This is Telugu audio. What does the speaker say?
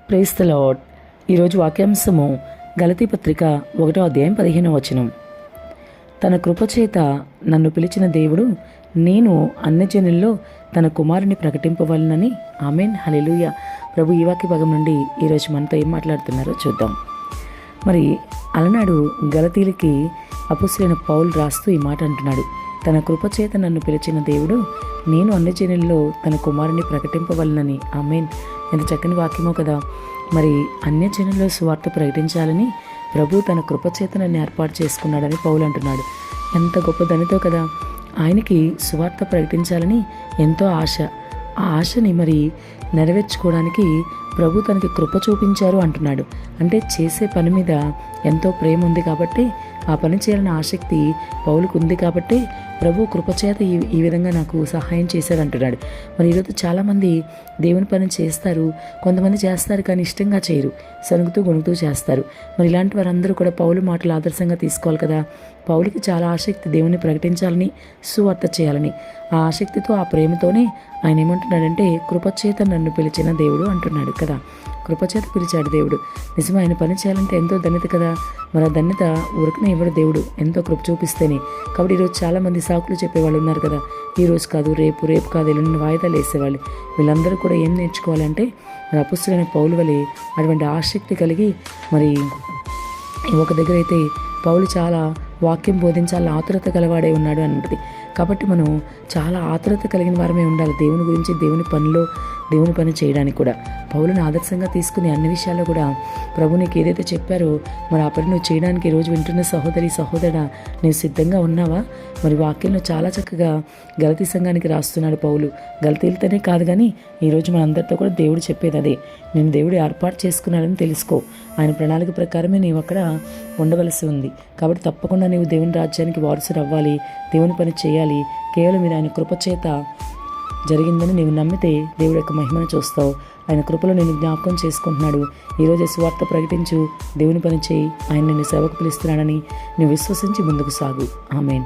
Praise the lord. ఈరోజు వాక్యాంశము గలతీ పత్రిక 1వ అధ్యాయం 15వ వచనం. తన కృపచేత నన్ను పిలిచిన దేవుడు నేను అన్యజనుల్లో తన కుమారుని ప్రకటింపవలనని. ఆమెన్, హల్లెలూయా. ప్రభు ఈ వాక్య భాగం నుండి ఈరోజు మనతో ఏం మాట్లాడుతున్నారో చూద్దాం. మరి అలనాడు గలతీలకి అపొస్తలుడైన పౌలు రాస్తూ ఈ మాట అంటున్నాడు, తన కృపచేత నన్ను పిలిచిన దేవుడు నేను అన్యజనుల్లో తన కుమారుని ప్రకటింపవలనని. ఆమెన్. ఎంత చక్కని వాక్యమో కదా. మరి అన్యజనుల్లో సువార్త ప్రకటించాలని ప్రభు తన కృపచేత నన్ను ఏర్పాటు చేసుకున్నాడని పౌలు అంటున్నాడు. ఎంత గొప్ప ధనితో కదా. ఆయనకి సువార్త ప్రకటించాలని ఎంతో ఆశ. ఆ ఆశని మరి నెరవేర్చుకోవడానికి ప్రభు తనకి కృప చూపించారు అంటున్నాడు. అంటే చేసే పని మీద ఎంతో ప్రేమ ఉంది కాబట్టి, ఆ పని చేయాలన్న ఆసక్తి పౌలుకు ఉంది కాబట్టి ప్రభు కృపచేత ఈ విధంగా నాకు సహాయం చేశాడు అంటున్నాడు. మరి ఈరోజు చాలామంది దేవుని పని చేస్తారు, కొంతమంది చేస్తారు కానీ ఇష్టంగా చేయరు, సనుగుతూ గొణుగుతూ చేస్తారు. మరి ఇలాంటి వారందరూ కూడా పౌలు మాటలు ఆదర్శంగా తీసుకోవాలి కదా. పౌలుకి చాలా ఆసక్తి దేవుని ప్రకటించాలని, సువార్త చేయాలని. ఆ ఆసక్తితో, ఆ ప్రేమతోనే ఆయన ఏమంటున్నాడంటే కృపచేత నన్ను పిలిచిన దేవుడు అంటున్నాడు కదా. కృపచేత పిలిచాడు దేవుడు. నిజమే, ఆయన పని చేయాలంటే ఎంతో ధన్యత కదా. మరి ఆ ధన్యత ఊరికనే ఇవ్వడు దేవుడు, ఎంతో కృప చూపిస్తేనే. కాబట్టి ఈరోజు చాలామంది సాకులు చెప్పేవాళ్ళు ఉన్నారు కదా. ఈరోజు కాదు, రేపు కాదు, ఎల్లుండి వాయిదాలు వేసేవాళ్ళు. వీళ్ళందరూ కూడా ఏం నేర్చుకోవాలంటే మరి అపొస్తలుడైన పౌలు వలె అటువంటి ఆసక్తి కలిగి, మరి ఒక దగ్గర అయితే పౌలు చాలా వాక్యం బోధించాలని ఆతురత గలవాడే ఉన్నాడు అన్నది. కాబట్టి మనం చాలా ఆతురత కలిగిన వారమే ఉండాలి దేవుని గురించి, దేవుని పనిలో, దేవుని పని చేయడానికి కూడా. పౌలుని ఆదర్శంగా తీసుకుని అన్ని విషయాల్లో కూడా ప్రభు నీకు ఏదైతే చెప్పారో మరి ఆ పని నువ్వు చేయడానికి ఈరోజు వింటున్న సహోదరా నువ్వు సిద్ధంగా ఉన్నావా? మరి వాక్యంలో చాలా చక్కగా గలతీ సంఘానికి రాస్తున్నాడు పౌలు. గలతీలతోనే కాదు కానీ ఈరోజు మనందరితో కూడా దేవుడు చెప్పేది అదే. నేను దేవుడు ఏర్పాటు చేసుకున్నాడని తెలుసుకో. ఆయన ప్రణాళిక ప్రకారమే నీవు అక్కడ ఉండవలసి ఉంది. కాబట్టి తప్పకుండా నీవు దేవుని రాజ్యానికి వారసుడు అవ్వాలి, దేవుని పని చేయాలి. కేవలం మీరు ఆయన కృపచేత జరిగిందని నీవు నమ్మితే దేవుడి యొక్క మహిమను చూస్తావు. ఆయన కృపలో నేను జ్ఞాపకం చేసుకుంటున్నాడు. ఈరోజు సువార్త ప్రకటించు, దేవుని పని చేయి, ఆయన నిన్ను సేవకు పిలుస్తున్నాడని నువ్వు విశ్వసించి ముందుకు సాగు. ఆమేన్.